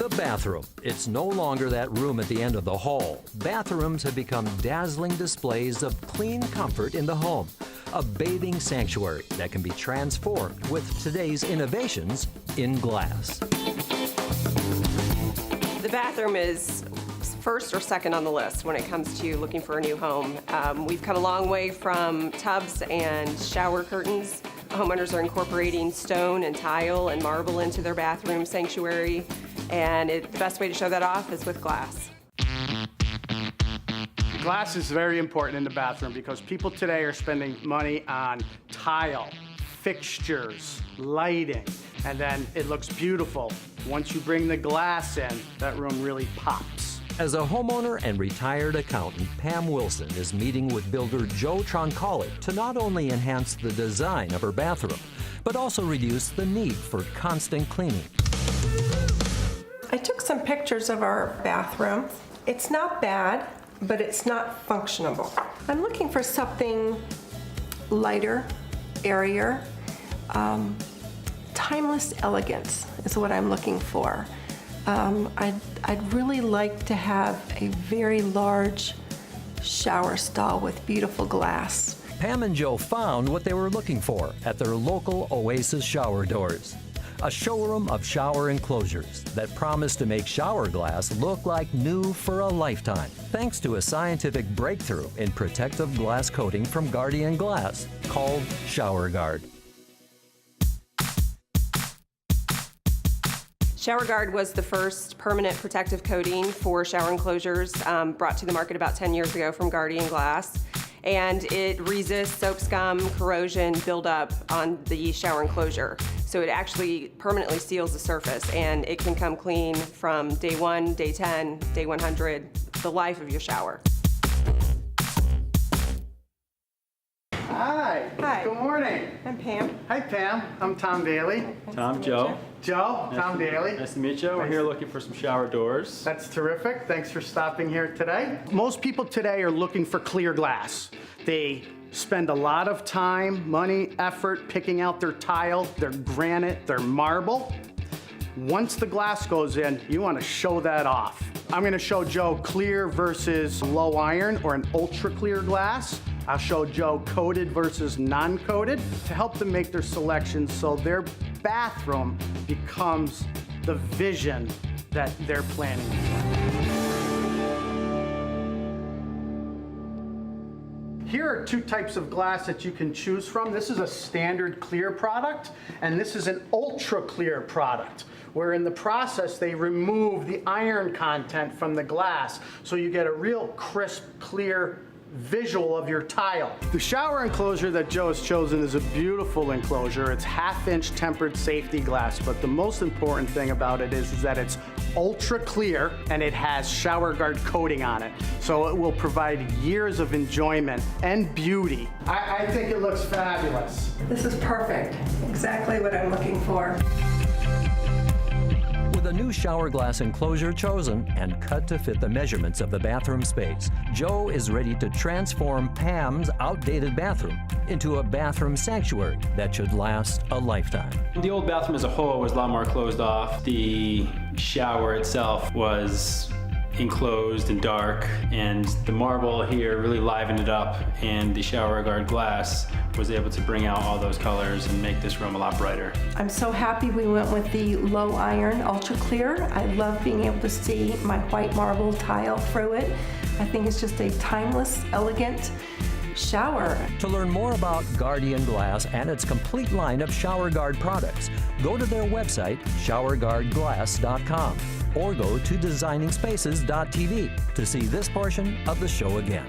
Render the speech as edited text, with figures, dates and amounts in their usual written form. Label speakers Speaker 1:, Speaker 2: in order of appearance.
Speaker 1: The bathroom. It's no longer that room at the end of the hall. Bathrooms have become dazzling displays of clean comfort in the home. A bathing sanctuary that can be transformed with today's innovations in glass.
Speaker 2: The bathroom is first or second on the list when it comes to looking for a new home. We've come a long way from tubs and shower curtains. Homeowners are incorporating stone and tile and marble into their bathroom sanctuary, and the best way to show that off is with glass.
Speaker 3: Glass is very important in the bathroom because people today are spending money on tile, fixtures, lighting, and then it looks beautiful. Once you bring the glass in, that room really pops.
Speaker 1: As a homeowner and retired accountant, Pam Wilson is meeting with builder Joe Troncalli to not only enhance the design of her bathroom, but also reduce the need for constant cleaning.
Speaker 4: I took some pictures of our bathroom. It's not bad, but it's not functionable. I'm looking for something lighter, airier, timeless elegance is what I'm looking for. I'd really like to have a very large shower stall with beautiful glass.
Speaker 1: Pam and Joe found what they were looking for at their local Oasis Shower Doors. A showroom of shower enclosures that promise to make shower glass look like new for a lifetime, thanks to a scientific breakthrough in protective glass coating from Guardian Glass called ShowerGuard.
Speaker 2: ShowerGuard was the first permanent protective coating for shower enclosures, brought to the market about 10 years ago from Guardian Glass. And it resists soap scum, corrosion, buildup on the shower enclosure. So it actually permanently seals the surface, and it can come clean from day 1, day 10, day 100, the life of your shower.
Speaker 3: Hi.
Speaker 4: Hi.
Speaker 3: Good morning.
Speaker 4: I'm Pam.
Speaker 3: Hi, Pam. I'm Tom Daly.
Speaker 5: Tom, Joe.
Speaker 3: Joe, Tom Daly.
Speaker 5: Nice to meet you. We're here looking for some shower doors.
Speaker 3: That's terrific. Thanks for stopping here today. Most people today are looking for clear glass. They spend a lot of time, money, effort picking out their tile, their granite, their marble. Once the glass goes in, you want to show that off. I'm going to show Joe clear versus low iron or an ultra clear glass. I'll show Joe coated versus non-coated to help them make their selections so their bathroom becomes the vision that they're planning for. Here are two types of glass that you can choose from. This is a standard clear product, and this is an ultra clear product, where in the process they remove the iron content from the glass, so you get a real crisp, clear visual of your tile. The shower enclosure that Joe has chosen is a beautiful enclosure. It's 1/2-inch tempered safety glass, but the most important thing about it is that it's ultra clear and it has ShowerGuard coating on it. So it will provide years of enjoyment and beauty. I think it looks fabulous.
Speaker 4: This is perfect. Exactly what I'm looking for.
Speaker 1: With a new shower glass enclosure chosen and cut to fit the measurements of the bathroom space, Joe is ready to transform Pam's outdated bathroom into a bathroom sanctuary that should last a lifetime.
Speaker 5: The old bathroom as a whole was a lot more closed off. The shower itself was enclosed and dark, and the marble here really livened it up, and the ShowerGuard glass was able to bring out all those colors and make this room a lot brighter.
Speaker 4: I'm so happy we went with the low iron ultra clear. I love being able to see my white marble tile through it. I think it's just a timeless, elegant shower.
Speaker 1: To learn more about Guardian Glass and its complete line of ShowerGuard products, go to their website, ShowerGuardGlass.com, or go to designingspaces.tv to see this portion of the show again.